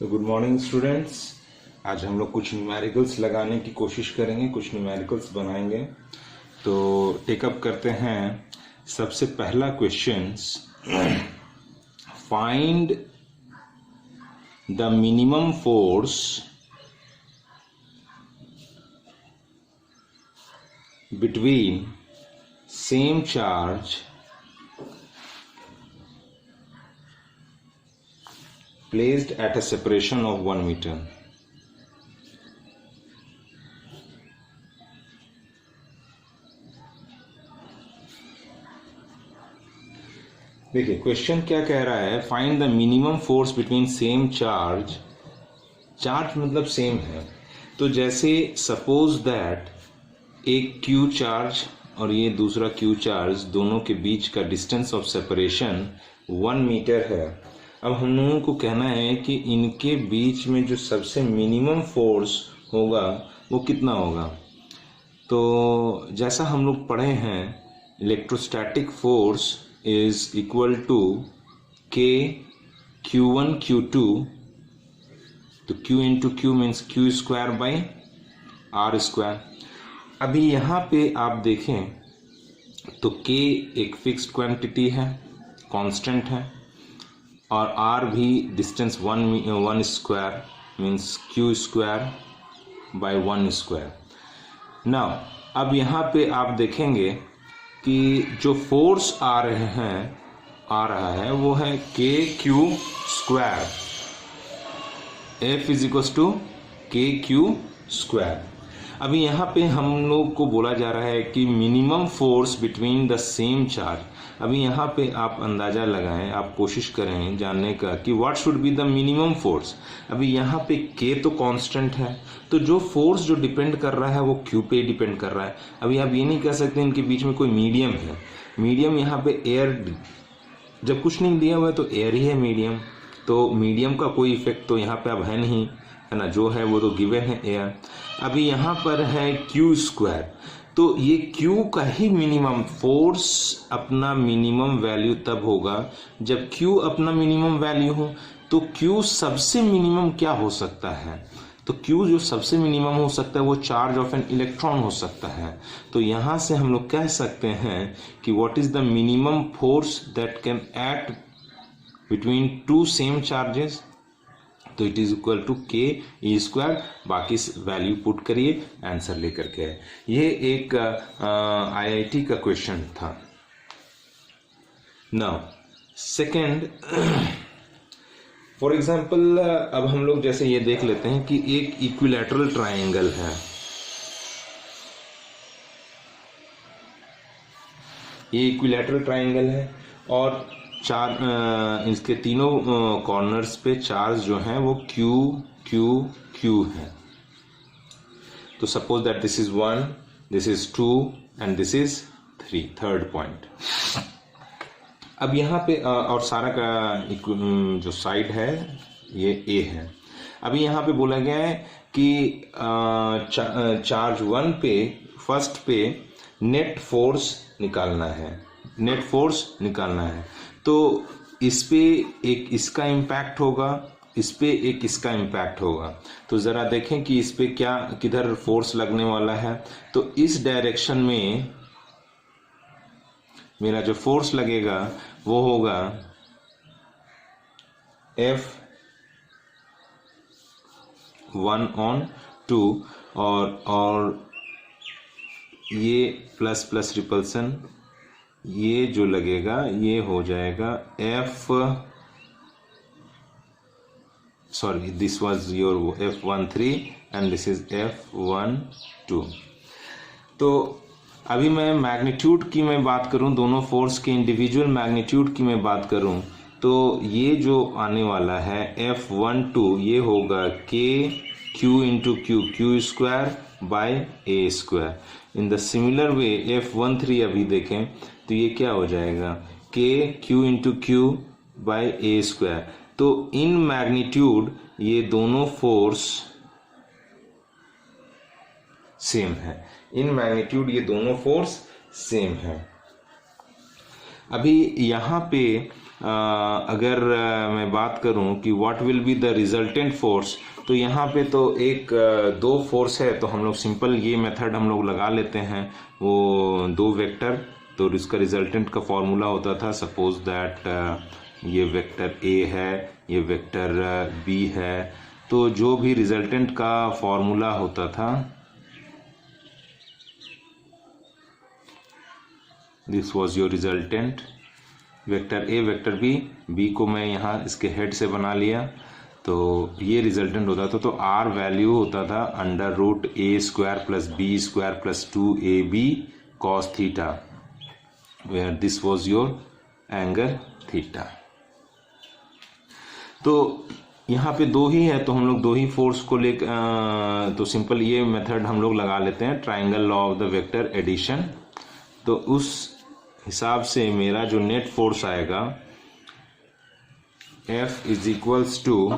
तो good morning students. आज हम लोग कुछ न्यूमेरिकल्स लगाने की कोशिश करेंगे, कुछ न्यूमेरिकल्स बनाएंगे। तो टेकअप करते हैं। सबसे पहला questions, find the minimum force between same charge placed at a separation of 1 meter. देखिए क्वेश्चन क्या कह रहा है, find the minimum force between same charge. Charge मतलब सेम है, तो जैसे सपोज दैट एक क्यू चार्ज और ये दूसरा क्यू चार्ज, दोनों के बीच का डिस्टेंस ऑफ सेपरेशन 1 मीटर है। अब हम लोगों को कहना है कि इनके बीच में जो सबसे मिनिमम फोर्स होगा वो कितना होगा। तो जैसा हम लोग पढ़े हैं, electrostatic force is equal to k Q1 Q2, तो Q into q means Q square by R square. अभी यहाँ पे आप देखें तो K एक फिक्स्ड क्वांटिटी है, कांस्टेंट है, और R भी distance 1 square means Q square by 1 square. Now अब यहाँ पे आप देखेंगे कि जो फोर्स आ रहा है वो है k q square, F is equal to k q square. अभी यहाँ पे हम लोग को बोला जा रहा है कि minimum force between the same charge. अभी यहाँ पे आप अंदाजा लगाएं, आप कोशिश करें जानने का कि what should be the minimum force. अभी यहाँ पे के तो कांस्टेंट है, तो जो फोर्स जो डिपेंड कर रहा है वो क्यू पे डिपेंड कर रहा है। अभी आप ये नहीं कह सकते इनके बीच में कोई मीडियम है। मीडियम यहाँ पे एयर, जब कुछ नहीं दिया हुआ है तो एयर ही है मीडियम, तो मीडियम का कोई इफेक्ट तो यहाँ पे अब है नहीं, है ना, जो है वो तो गिवन है एयर। अभी यहाँ पर है क्यू स्क्वायर, तो ये क्यू का ही मिनिमम फोर्स अपना मिनिमम वैल्यू तब होगा जब क्यू अपना मिनिमम वैल्यू हो। तो क्यू सबसे मिनिमम क्या हो सकता है, तो क्यू जो सबसे मिनिमम हो सकता है वो चार्ज ऑफ एन इलेक्ट्रॉन हो सकता है। तो यहाँ से हम लोग कह सकते हैं कि what is the minimum force that can act between two same charges, तो इट इज इक्वल टू के ई स्क्वायर। बाकी वैल्यू पुट करिए, आंसर लेकर के। ये एक आईआईटी का क्वेश्चन था। नाउ सेकंड, फॉर एग्जांपल अब हम लोग जैसे ये देख लेते हैं कि एक इक्विलैटरल ट्रायंगल है। ये इक्विलैटरल ट्रायंगल है और इसके तीनों कॉर्नर्स पे चार्ज जो हैं वो Q Q Q है। तो suppose that this is 1, this is 2 and this is 3, third point. अब यहाँ पे और सारा का जो साइड है ये A है। अभी यहाँ पे बोला गया है कि चार्ज 1 पे, फर्स्ट पे नेट फोर्स निकालना है, नेट फोर्स निकालना है। तो इस पे एक इसका इम्पैक्ट होगा, इस पे एक इसका इम्पैक्ट होगा। तो ज़रा देखें कि इस पे क्या किधर फोर्स लगने वाला है। तो इस डायरेक्शन में मेरा जो फोर्स लगेगा वो होगा F1/2 और ये प्लस प्लस रिपल्सन, ये जो लगेगा ये हो जाएगा this was your F13 and this is F12। तो अभी मैं मैग्नीट्यूड की मैं बात करूं, दोनों फोर्स के इंडिविजुअल मैग्नीट्यूड की मैं बात करूं, तो ये जो आने वाला है F12 ये होगा के Q into Q, Q square by A square. In the similar way F13 अभी देखें तो ये क्या हो जाएगा, के Q into Q by A square. तो इन मैग्नीट्यूड ये दोनों फोर्स सेम है, इन मैग्नीट्यूड ये दोनों फोर्स सेम है। अभी यहाँ पे अगर मैं बात करूं कि what will be the resultant force, तो यहाँ पे तो एक दो फोर्स है, तो हम लोग सिंपल ये मेथड हम लोग लगा लेते हैं, वो दो वेक्टर, तो इसका रिजल्टेंट का फॉर्मूला होता था, सपोज दैट ये वेक्टर ए है, ये वेक्टर बी है, तो जो भी रिजल्टेंट का फॉर्मूला होता था, this was your resultant, vector A vector B को मैं यहाँ इसके हेड से बना लिया, तो ये रिजल्टेंट होता था। तो आर वैल्यू होता था under root A square plus B square plus 2ab cos theta, where this was your angle theta. तो यहाँ पे दो ही है, तो हम लोग दो ही फोर्स को ले तो सिंपल ये मेथड हम लोग लगा लेते हैं, triangle law of the vector addition. तो उस हिसाब से मेरा जो नेट फोर्स आएगा F is equals to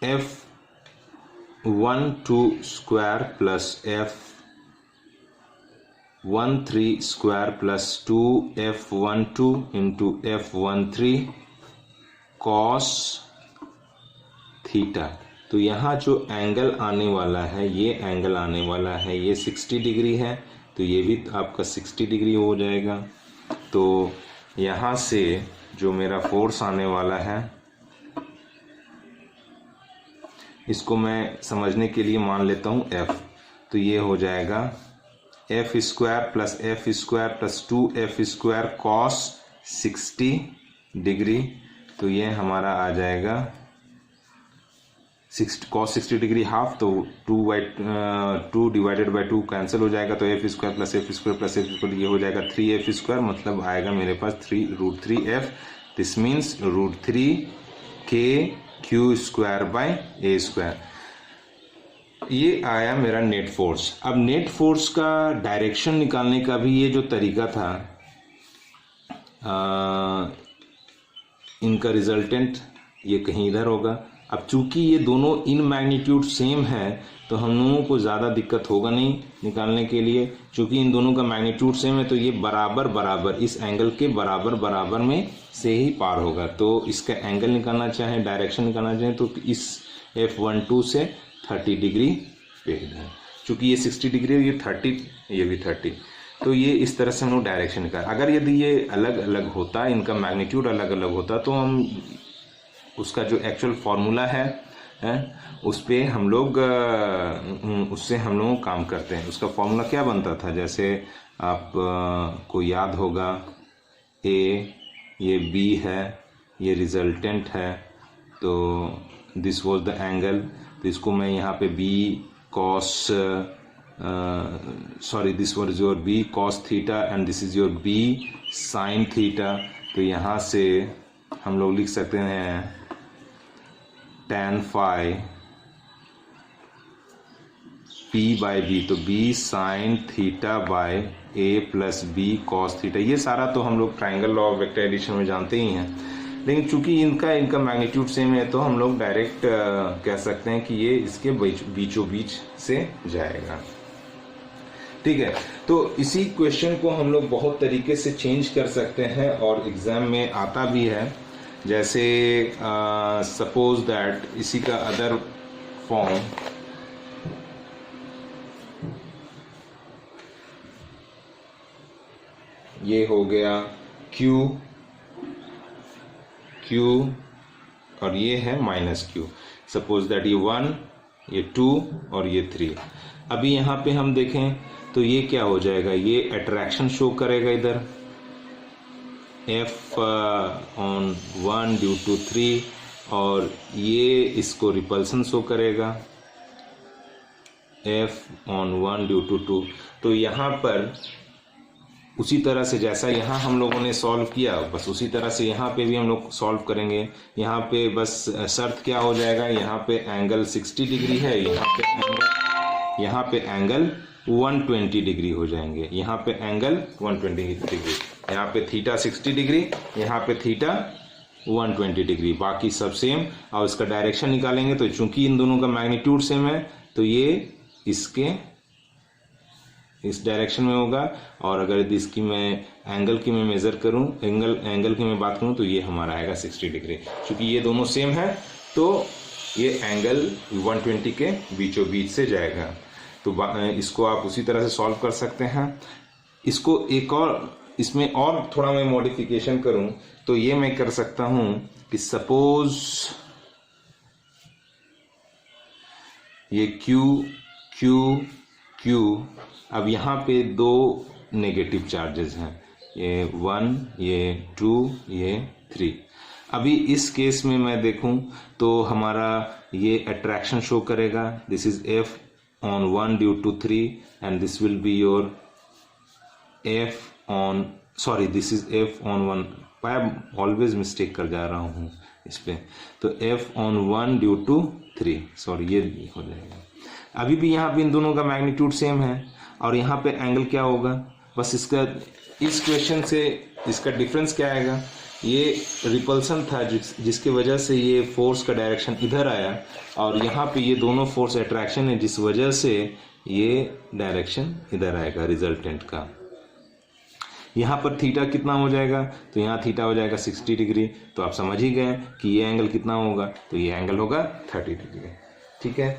F12 square plus F13 square plus 2F12 into F13 cos theta. तो यहाँ जो एंगल आने वाला है, ये एंगल आने वाला है, ये 60 डिग्री है, तो ये भी आपका 60 डिग्री हो जाएगा। तो यहाँ से जो मेरा फोर्स आने वाला है, इसको मैं समझने के लिए मान लेता हूँ F, तो ये हो जाएगा F square plus F square plus 2F square cos 60 degree, तो ये हमारा आ जाएगा कॉस 60 डिग्री हाफ, तो 2 डिवाइडेड बाई 2 कैंसिल हो जाएगा, तो F square plus F square plus F square ये हो जाएगा 3F स्क्वायर, मतलब आएगा मेरे पास √3F, this means √3KQ square by A square. ये आया मेरा नेट फोर्स। अब नेट फोर्स का डायरेक्शन निकालने का भी ये जो तरीका था, इनका रिजल्टेंट ये कहीं इधर होगा। अब चूंकि ये दोनों इन मैग्नीट्यूड सेम है, तो हम लोगों को ज़्यादा दिक्कत होगा नहीं निकालने के लिए, चूंकि इन दोनों का मैग्नीट्यूड सेम है, तो ये बराबर बराबर इस एंगल के बराबर बराबर में से ही पार होगा। तो इसका एंगल निकालना चाहें, डायरेक्शन निकालना चाहें, तो इस F12 से 30 डिग्री पे है, चूँकि ये 60 डिग्री है, ये 30, ये भी 30, तो ये इस तरह से हम लोग डायरेक्शन निकाल। अगर यदि ये अलग अलग होता, इनका मैग्नीट्यूड अलग अलग होता, तो हम उसका जो एक्चुअल फार्मूला है उस पे हम लोग उससे हम लोग काम करते हैं। उसका फार्मूला क्या बनता था, जैसे आप को याद होगा, ए, ये बी है, ये रिजल्टेंट है, तो दिस वाज द एंगल, तो इसको मैं यहाँ पे B cos this was your B cos theta and this is your B sine theta. तो यहाँ से हम लोग लिख सकते हैं tan phi P by B, तो B sine theta by A plus B cos theta. ये सारा तो हम लोग triangle law of vector addition में जानते ही हैं, लेकिन चूंकि इनका मैग्नीट्यूड सेम है, तो हम लोग डायरेक्ट कह सकते हैं कि ये इसके बीचों बीच से जाएगा। ठीक है, तो इसी क्वेश्चन को हम लोग बहुत तरीके से चेंज कर सकते हैं और एग्जाम में आता भी है। जैसे सपोज दैट इसी का अदर फॉर्म, ये हो गया Q और ये है -Q। सपोज दैट ये 1, ये 2 और ये 3। अभी यहाँ पे हम देखें तो ये क्या हो जाएगा, ये अट्रैक्शन शो करेगा इधर, F on 1 ड्यू टू 3, और ये इसको रिपल्सन शो करेगा F on 1 ड्यू टू 2। तो यहाँ पर उसी तरह से जैसा यहाँ हम लोगों ने सॉल्व किया, बस उसी तरह से यहाँ पे भी हम लोग सॉल्व करेंगे। यहाँ पे बस शर्त क्या हो जाएगा, यहाँ पे एंगल 60 डिग्री है, यहाँ पे एंगल 120 डिग्री हो जाएंगे, यहाँ पे एंगल 120 डिग्री, यहाँ पे थीटा 60 डिग्री, यहाँ पे थीटा 120 डिग्री, बाकी सब सेम। और इसका डायरेक्शन निकालेंगे, तो चूंकि इन दोनों का मैग्नीट्यूड सेम है, तो ये इसके इस डायरेक्शन में होगा, और अगर इसकी मैं एंगल की मैं मेज़र करूं, एंगल की मैं बात करूं, तो ये हमारा आएगा 60 डिग्री। क्योंकि ये दोनों सेम है तो ये एंगल 120 के बीचों बीच से जाएगा। तो इसको आप उसी तरह से सॉल्व कर सकते हैं। इसको एक और इसमें और थोड़ा मैं मॉडिफिकेशन करूं तो ये मैं कर सकता हूं कि सपोज ये Q, अब यहाँ पे दो नेगेटिव चार्जेस हैं, ये 1, ये 2, ये 3। अभी इस केस में मैं देखूं तो हमारा ये अट्रैक्शन शो करेगा, this is F on 1 due to 3 and this will be your this is F on 1, मैं ऑलवेज मिस्टेक कर जा रहा हूँ इस पे, तो F on 1 due to 3, sorry ये हो जाएगा। अभी भी यहाँ पे इन दोनों का मैग्नीट्यूड सेम है, और यहाँ पे एंगल क्या होगा, बस इसका इस क्वेश्चन से इसका डिफरेंस क्या आएगा, ये रिपल्सन था जिसके वजह से ये फोर्स का डायरेक्शन इधर आया, और यहाँ पे ये दोनों फोर्स अट्रैक्शन है जिस वजह से ये डायरेक्शन इधर आएगा रिजल्टेंट का। यहाँ पर थीटा कितना हो जाएगा, तो यहाँ थीटा हो जाएगा 60 डिग्री। तो आप समझ ही गए कि ये एंगल कितना होगा, तो ये एंगल होगा 30 डिग्री। ठीक है,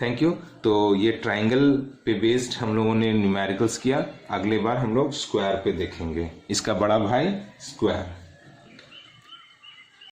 थैंक यू। तो ये ट्राइंगल पे बेस्ड हम लोगों ने न्यूमेरिकल्स किया। अगले बार हम लोग स्क्वायर पे देखेंगे, इसका बड़ा भाई स्क्वायर।